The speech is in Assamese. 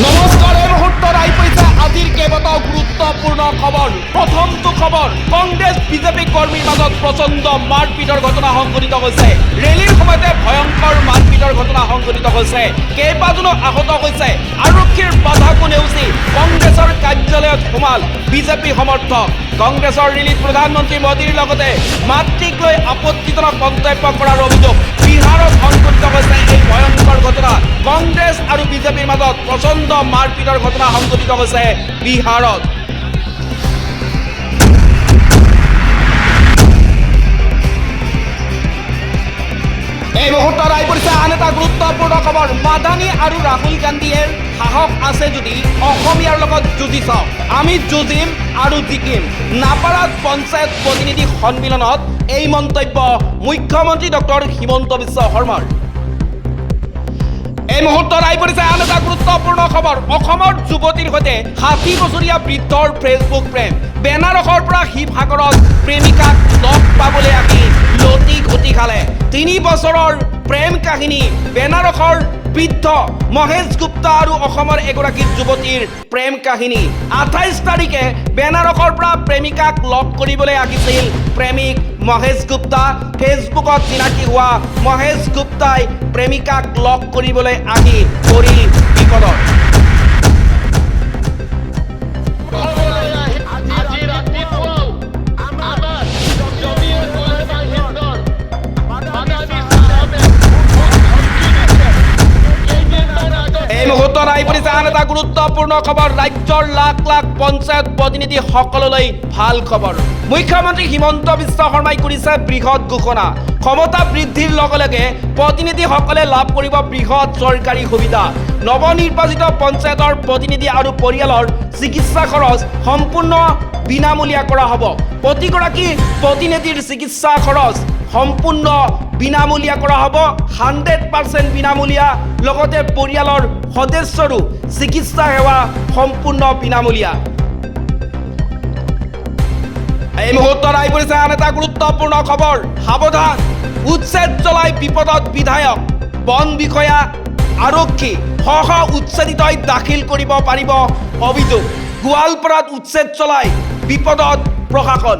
নমস্কাৰ, এই মুহূৰ্তত আহি পৰিছে আজিৰ কেইবাটাও গুৰুত্বপূৰ্ণ খবৰ। প্ৰথমটো খবৰ, কংগ্ৰেছ বিজেপি কৰ্মীৰ মাজত প্ৰচণ্ড মাৰপিটৰ ঘটনা সংঘটিত হৈছে। ৰেলীৰ সময়তে ভয়ংকৰ মাৰপিটৰ ঘটনা সংঘটিত হৈছে। কেইবাজনো আহত হৈছে। আৰক্ষীৰ বাধাকো নেওচি কংগ্ৰেছৰ কাৰ্যালয়ত সোমাল বিজেপি সমৰ্থক। কংগ্ৰেছৰ ৰেলীত প্ৰধানমন্ত্ৰী মোদীৰ লগতে মাতৃক লৈ আপত্তিজনক মন্তব্য কৰাৰ অভিযোগ। বিহাৰত সংঘটিত হৈছে এই ভয়ংকৰ ঘটনা। কংগ্ৰেছ আৰু বিজেপিৰ মাজত প্ৰচণ্ড মাৰপিটৰ ঘটনা সংঘটিত হৈছে বিহাৰত। এই মুহূৰ্তত আহি পৰিছে আন এটা গুৰুত্বপূৰ্ণ খবৰ। মাদানী আৰু ৰাহুল গান্ধীয়ে সাহস আছে যদি অসমীয়াৰ লগত যুঁজি চাওক, আমি যুঁজিম আৰু জিকিম। নাপাৰাত পঞ্চায়ত প্ৰতিনিধি সন্মিলনত এই মন্তব্য মুখ্যমন্ত্ৰী ডক্টৰ হিমন্ত বিশ্ব শৰ্মাৰ। এই মুহূৰ্তত আহি পৰিছে আন এটা গুৰুত্বপূৰ্ণ খবৰ। অসমৰ যুৱতীৰ সৈতে ৬০ বছৰীয়া বৃদ্ধৰ ফেচবুক প্ৰেম। বেনাৰসৰ পৰা শিৱসাগৰত প্ৰেমিকাক লগ পাবলৈ আহি লটি ঘটি খালে। ৩ বছৰৰ প্ৰেম কাহিনী। বেনাৰসৰ বৃদ্ধ মহেশ গুপ্তা আৰু অসমৰ এগৰাকী যুৱতীৰ প্ৰেম কাহিনী। ২৮ তাৰিখে বেনাৰসৰ পৰা প্ৰেমিকাক লগ কৰিবলৈ আহিছিল প্ৰেমিক মহেশ গুপ্তা। ফেচবুকত চিনাকি হোৱা মহেশ গুপ্তাই প্ৰেমিকাক লগ কৰিবলৈ আহি পৰিল বিপদত। এই মুহূৰ্তত আহি পৰিছে আন এটা গুৰুত্বপূৰ্ণ খবৰ। ৰাজ্যৰ লাখ লাখ পঞ্চায়ত প্ৰতিনিধিসকললৈ ভাল খবৰ। মুখ্যমন্ত্ৰী হিমন্ত বিশ্ব শৰ্মাই কৰিছে বৃহৎ ঘোষণা। ক্ষমতা বৃদ্ধিৰ লগে লগে প্ৰতিনিধিসকলে লাভ কৰিব বৃহৎ চৰকাৰী সুবিধা। নৱনিৰ্বাচিত পঞ্চায়তৰ প্ৰতিনিধি আৰু পৰিয়ালৰ চিকিৎসা খৰচ সম্পূৰ্ণ বিনামূলীয়া কৰা হ'ব। প্ৰতিগৰাকী প্ৰতিনিধিৰ চিকিৎসা খৰচ সম্পূৰ্ণ বিনামূলীয়া কৰা হ'ব। 100% বিনামূলীয়া। লগতে পৰিয়ালৰ সদস্যৰো চিকিৎসা সেৱা সম্পূৰ্ণ বিনামূলীয়া। এই মুহূৰ্তত আহি পৰিছে আন এটা গুৰুত্বপূৰ্ণ খবৰ। সাৱধান, উচ্ছেদ চলাই বিপদত বিধায়ক, বন বিষয়া, আৰক্ষী সহ উচ্ছেদিতই দাখিল কৰিব পাৰিব অভিযোগ। গোৱালপাৰাত উচ্ছেদ চলাই বিপদত প্ৰশাসন।